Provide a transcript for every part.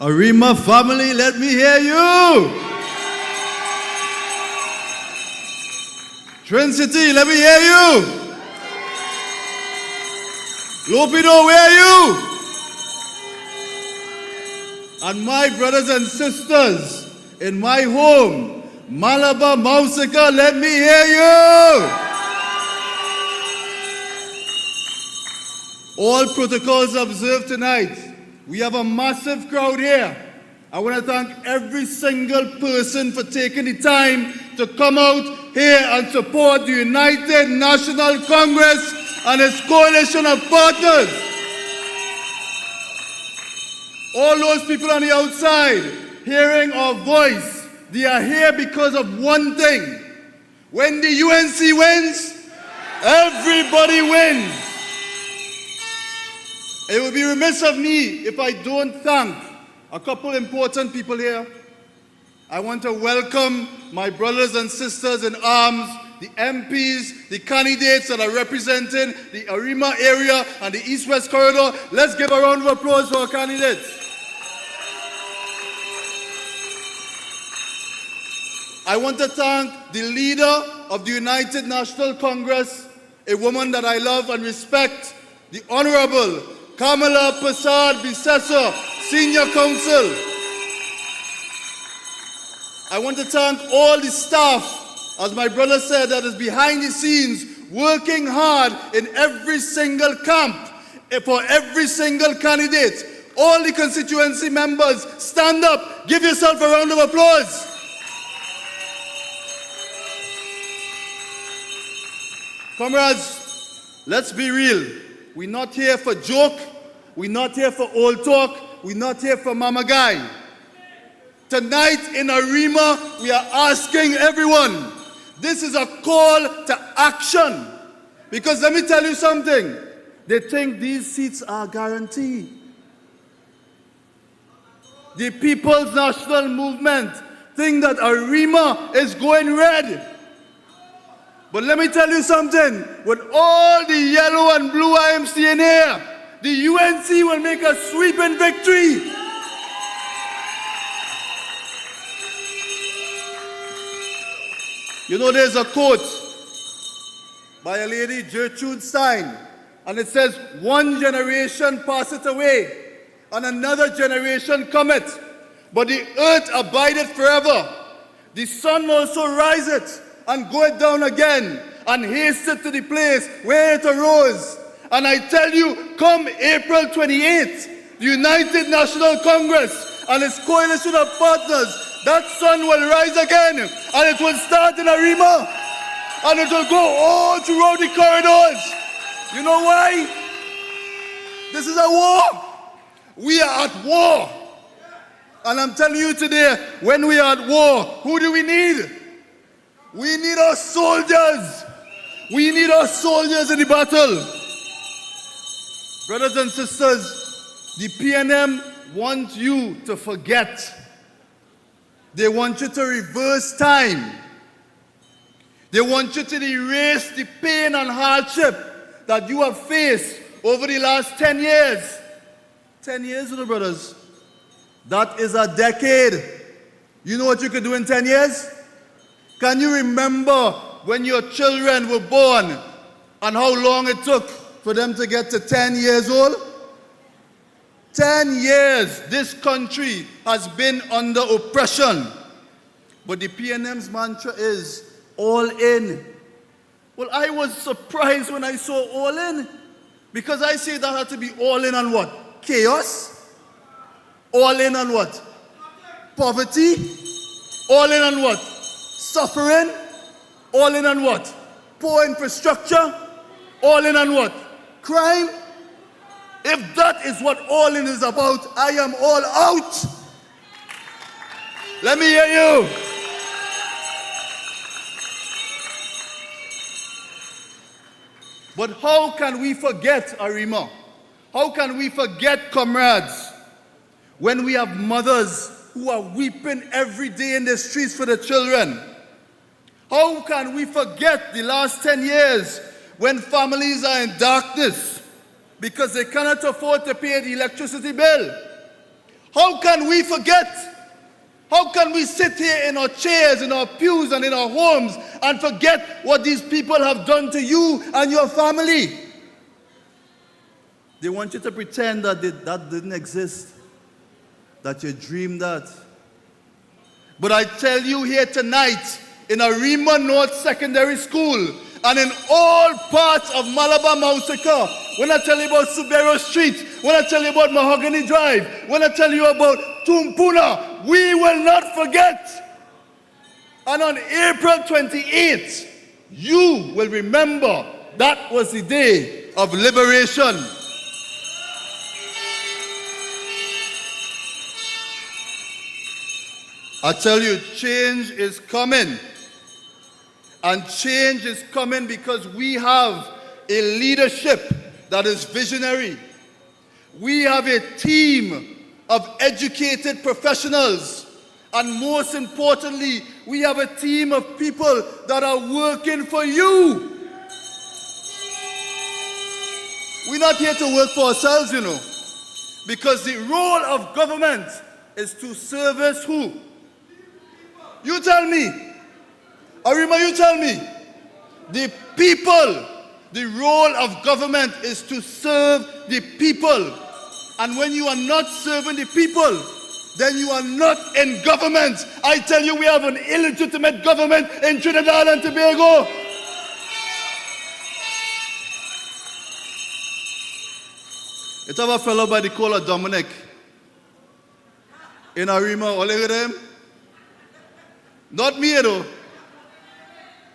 Arima family, let me hear you. Twin City, let me hear you. Lopido, where are you? And my brothers and sisters in my home, Malabar, Mausica, let me hear you. All protocols observed tonight. We have a massive crowd here. I want to thank every single person for taking the time to come out here and support the United National Congress and its coalition of partners. All those people on the outside hearing our voice, they are here because of one thing. When the UNC wins, everybody wins. It would be remiss of me if I don't thank a couple important people here. I want to welcome my brothers and sisters in arms, the MPs, the candidates that are representing the Arima area and the East-West Corridor. Let's give a round of applause for our candidates. I want to thank the leader of the United National Congress, a woman that I love and respect, the Honorable Kamala Prasad Bisesa, Senior Counsel. I want to thank all the staff, as my brother said, that is behind the scenes, working hard in every single camp, for every single candidate. All the constituency members, stand up, give yourself a round of applause. Comrades, let's be real. We're not here for joke. We're not here for old talk. We're not here for mama guy. Tonight in Arima, we are asking everyone. This is a call to action. Because let me tell you something. They think these seats are guaranteed. The People's National Movement think that Arima is going red. But let me tell you something, with all the yellow and blue I am seeing here, the UNC will make a sweeping victory. You know, there's a quote by a lady, Gertrude Stein, and it says, "One generation passeth away, and another generation cometh, but the earth abideth forever. The sun also riseth, and goeth down again, and hasteth to the place where it arose." And I tell you, come April 28th, the United National Congress and its coalition of partners, that sun will rise again, and it will start in Arima, and it will go all throughout the corridors. You know why? This is a war. We are at war. And I'm telling you today, when we are at war, who do we need? We need our soldiers. We need our soldiers in the battle. Brothers and sisters, the PNM wants you to forget. They want you to reverse time. They want you to erase the pain and hardship that you have faced over the last 10 years. 10 years, little brothers. That is a decade. You know what you could do in 10 years? Can you remember when your children were born and how long it took for them to get to 10 years old? 10 years this country has been under oppression. But the PNM's mantra is all in. Well, I was surprised when I saw all in, because I say that had to be all in on what? Chaos? All in on what? Poverty? All in on what? Suffering? All in on what? Poor infrastructure? All in on what? Crime? If that is what all in is about, I am all out. Let me hear you. But how can we forget Arima? How can we forget, comrades, when we have mothers who are weeping every day in the streets for the children? How can we forget the last 10 years when families are in darkness because they cannot afford to pay the electricity bill? How can we forget? How can we sit here in our chairs, in our pews, and in our homes and forget what these people have done to you and your family? They want you to pretend that that didn't exist, that you dreamed that. But I tell you here tonight, in Arima North Secondary School, and in all parts of Malabar, Mausica, when I tell you about Subero Street, when I tell you about Mahogany Drive, when I tell you about Tumpuna, we will not forget. And on April 28th, you will remember that was the day of liberation. I tell you, change is coming. And change is coming because we have a leadership that is visionary. We have a team of educated professionals. And most importantly, we have a team of people that are working for you. We're not here to work for ourselves, you know. Because the role of government is to service who? You tell me. Arima, you tell me. The people. The role of government is to serve the people. And when you are not serving the people, then you are not in government. I tell you, we have an illegitimate government in Trinidad and Tobago. It's have a fellow by the call of Dominic in Arima. All of them. Not me, though.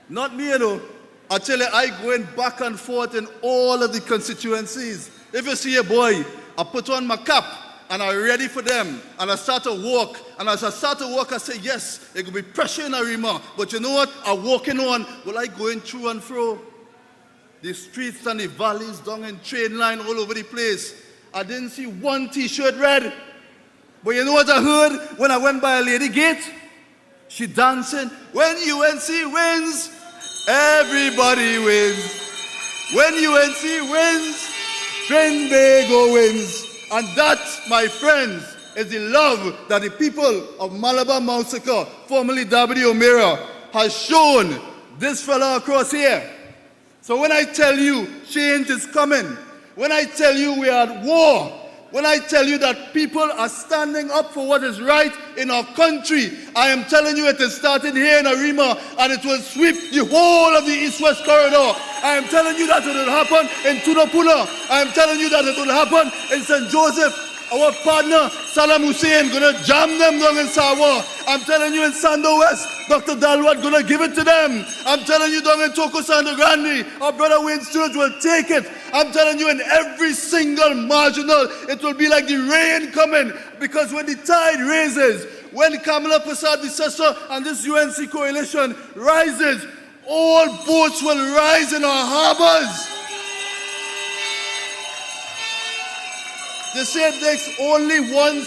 Not me, though. I tell you, I going back and forth in all of the constituencies. If you see a boy, I put on my cap and I'm ready for them. And I start to walk. And as I start to walk, I say, yes, it could be pressure in Arima. But you know what? I'm walking on. Well, I going through and fro. The streets and the valleys down in train line all over the place. I didn't see one t-shirt red. But you know what I heard when I went by a lady gate? She dancing. When UNC wins, everybody wins. When UNC wins, Trinbago wins. And that, my friends, is the love that the people of Malabar, Mausica, formerly Dabidi O'Meara, has shown this fellow across here. So when I tell you change is coming, when I tell you we are at war, when I tell you that people are standing up for what is right in our country, I am telling you it is starting here in Arima and it will sweep the whole of the East-West corridor. I am telling you that it will happen in Tunapuna. I am telling you that it will happen in St. Joseph. Our partner, Salam Hussein, going to jam them down in Sawa. I'm telling you in Sando West, Dr. Dalwad going to give it to them. I'm telling you down in Toko Sando Grande, our brother Wayne Stewart will take it. I'm telling you in every single marginal, it will be like the rain coming. Because when the tide raises, when Kamala Prasad Bisesa and this UNC coalition rises, all boats will rise in our harbors. They say it takes only one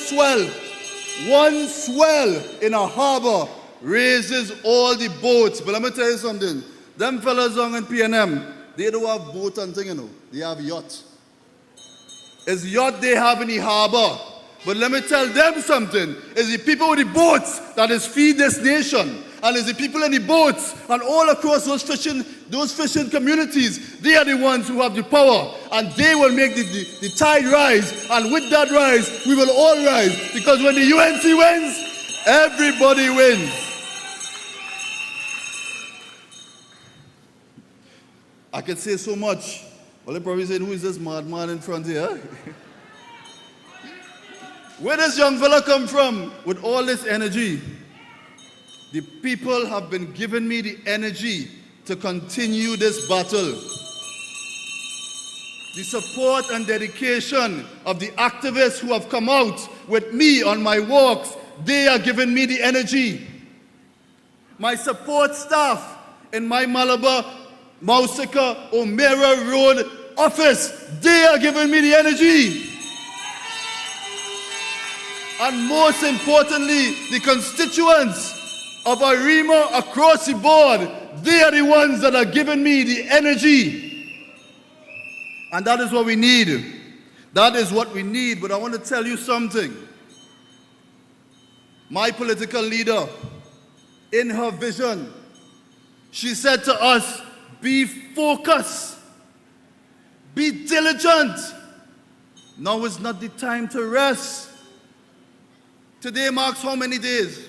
swell in a harbor raises all the boats. But let me tell you something. Them fellas on in PNM, they don't have boat and thing, you know. They have yacht. It's yacht they have in the harbor. But let me tell them something. It's the people with the boats that is feed this nation. And it's the people in the boats and all across those fishing communities. They are the ones who have the power. And they will make the tide rise. And with that rise, we will all rise. Because when the UNC wins, everybody wins. I could say so much. Well, they probably saying, who is this madman in front here? Where does young fella come from with all this energy? The people have been giving me the energy to continue this battle. The support and dedication of the activists who have come out with me on my walks, they are giving me the energy. My support staff in my Malabar, Mausica, O'Meara Road office, they are giving me the energy. And most importantly, the constituents of Arima across the board, they are the ones that are giving me the energy. And that is what we need. That is what we need. But I want to tell you something. my political leader, in her vision, she said to us, be focused, be diligent. Now is not the time to rest. Today marks how many days?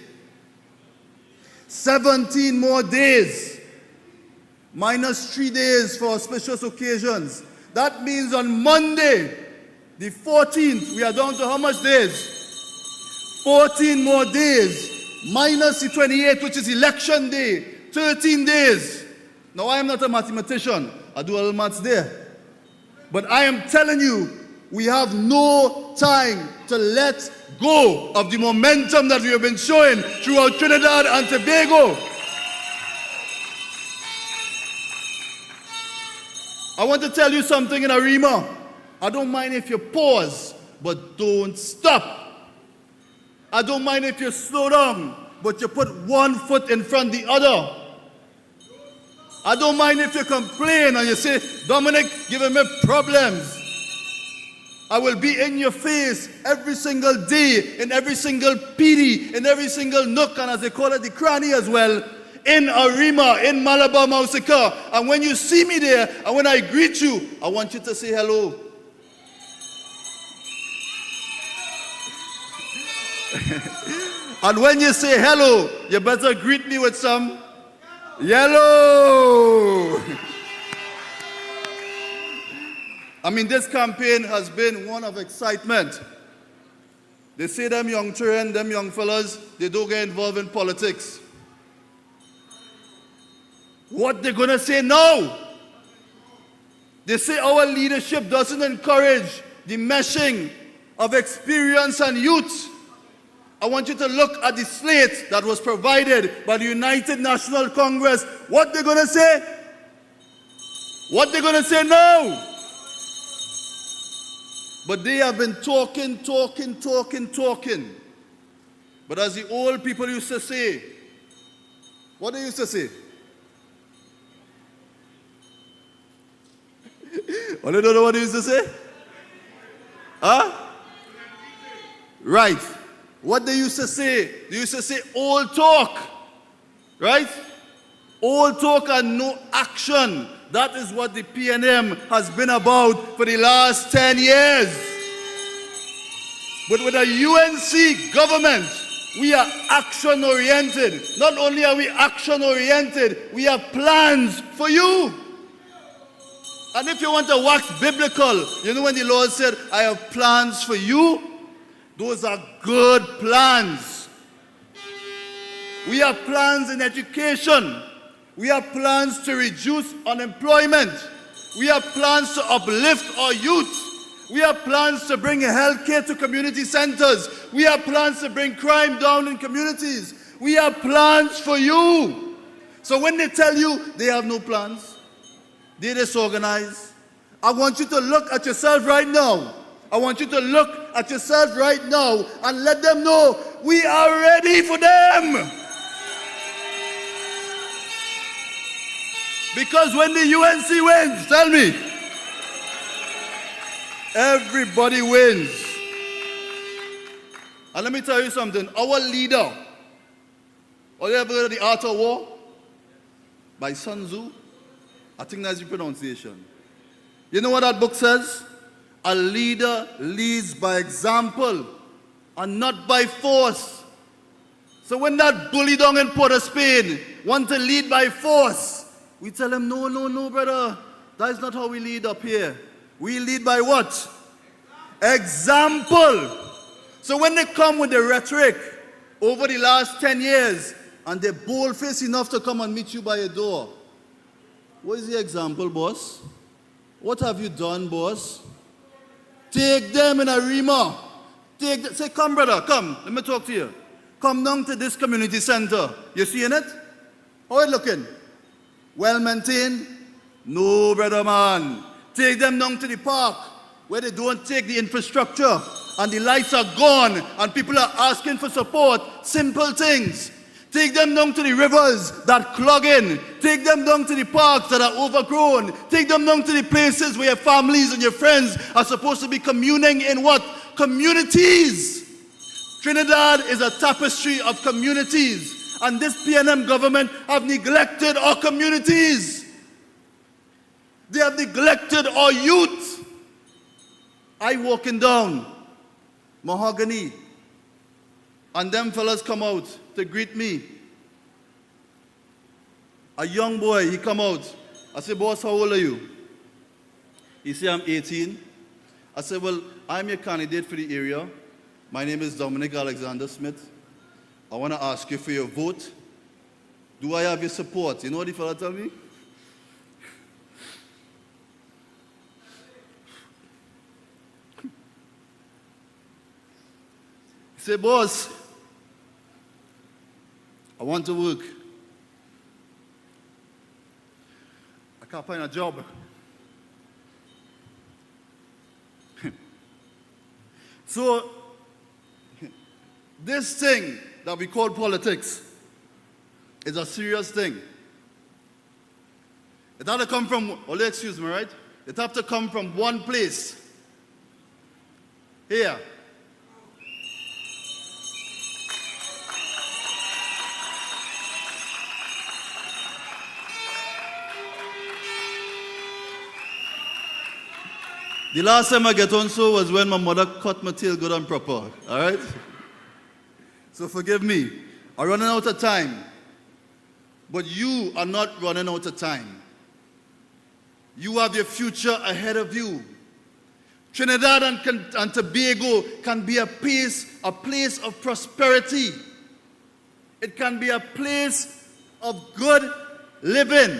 17 more days, minus 3 days for auspicious occasions. That means on Monday, the 14th, we are down to how much days? 14 more days, minus the 28th, which is election day, 13 days. Now, I am not a mathematician. I do a little maths there. But I am telling you, we have no time to let go of the momentum that we have been showing throughout Trinidad and Tobago. I want to tell you something in Arima. I don't mind if you pause, but don't stop. I don't mind if you slow down, but you put one foot in front of the other. I don't mind if you complain and you say, Dominic, giving me problems. I will be in your face every single day, in every single PD, in every single nook, and as they call it, the cranny as well, in Arima, in Malabar, Mausica. And when you see me there, and when I greet you, I want you to say hello. And when you say hello, you better greet me with some yellow. I mean, this campaign has been one of excitement. They say them young children, them young fellas, they don't get involved in politics. What they gonna say now? They say our leadership doesn't encourage the meshing of experience and youth. I want you to look at the slate that was provided by the United National Congress. What they gonna say? What they gonna say now? But they have been talking. But as the old people used to say, what they used to say? Well, you don't know what they used to say? Huh? Right. What they used to say? They used to say old talk. Right? Old talk and no action. That is what the PNM has been about for the last 10 years. But with a UNC government, we are action-oriented. Not only are we action-oriented, we have plans for you. And if you want to wax biblical, you know when the Lord said, I have plans for you? Those are good plans. We have plans in education. We have plans to reduce unemployment. We have plans to uplift our youth. We have plans to bring health care to community centers. We have plans to bring crime down in communities. We have plans for you. So when they tell you they have no plans, they disorganize, I want you to look at yourself right now. I want you to look at yourself right now and let them know we are ready for them. Because when the UNC wins, tell me, everybody wins. And let me tell you something, our leader, have you ever heard of The Art of War? By Sun Tzu? I think that's the pronunciation. You know what that book says? A leader leads by example and not by force. So when that bully down in Port of Spain want to lead by force, we tell him, no, brother. That is not how we lead up here. We lead by what? Example. So when they come with the rhetoric over the last 10 years, and they're bold-faced enough to come and meet you by your door, what is the example, boss? What have you done, boss? Take them in Arima. Say, come, brother, come. Let me talk to you. Come down to this community center. You seeing it? How it looking? Well maintained? No, brother man. Take them down to the park where they don't take the infrastructure and the lights are gone and people are asking for support. Simple things. Take them down to the rivers that clog in. Take them down to the parks that are overgrown. Take them down to the places where your families and your friends are supposed to be communing in what? Communities. Trinidad is a tapestry of communities, and this PNM government have neglected our communities. They have neglected our youth. I walking down Mahogany, and them fellas come out to greet me. A young boy, he come out. I say, boss, how old are you? He say, I'm 18. I said, well, I'm your candidate for the area. My name is Dominic Smith. I want to ask you for your vote. Do I have your support? You know what the fella tell me? He said, boss, I want to work. I can't find a job. So, this thing that we call politics is a serious thing. It had to come from, only excuse me, right? It had to come from one place. Here. The last time I get on so was when my mother cut my tail good and proper, all right? So forgive me. I'm running out of time. But you are not running out of time. You have your future ahead of you. Trinidad and Tobago can be a place of prosperity. It can be a place of good living.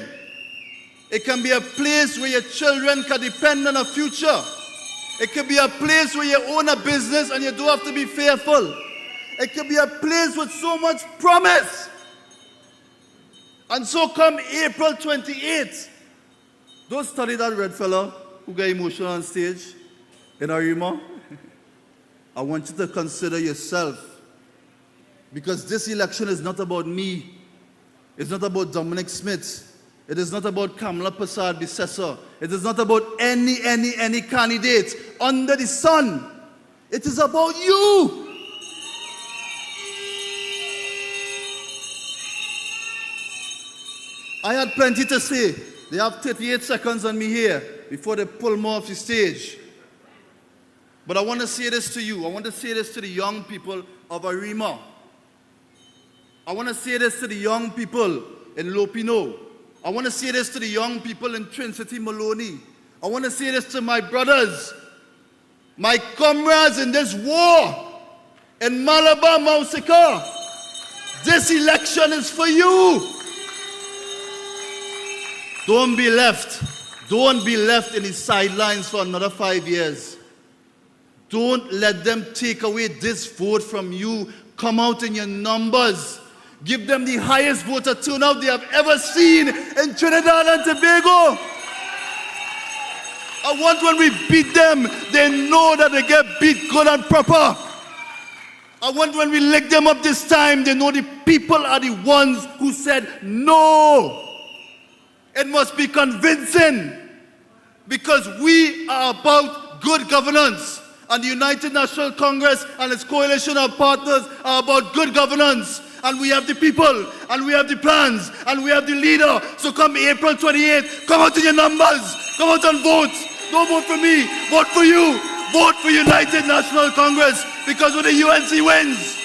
It can be a place where your children can depend on a future. It can be a place where you own a business and you don't have to be fearful. It can be a place with so much promise. And so come April 28th, don't study that red fella who got emotional on stage in Arima. I want you to consider yourself. Because this election is not about me. It's not about Dominic Smith. It is not about Kamala Prasad Bisesa. It is not about any candidate under the sun. It is about you. I had plenty to say. They have 38 seconds on me here before they pull me off the stage. But I want to say this to you. I want to say this to the young people of Arima. I want to say this to the young people in Lopino. I want to say this to the young people in Twin City, Maloney. I want to say this to my brothers, my comrades in this war in Malabar, Mausica. This election is for you. Don't be left. Don't be left in the sidelines for another 5 years. Don't let them take away this vote from you. Come out in your numbers. Give them the highest voter turnout they have ever seen in Trinidad and Tobago. I want when we beat them, they know that they get beat good and proper. I want when we lick them up this time, they know the people are the ones who said no. It must be convincing because we are about good governance. And the United National Congress and its coalition of partners are about good governance. And we have the people, and we have the plans, and we have the leader. So come April 28th, come out in your numbers, come out and vote. Don't vote for me, vote for you. Vote for United National Congress, because when the UNC wins,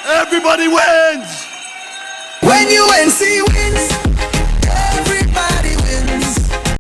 everybody wins. When UNC wins.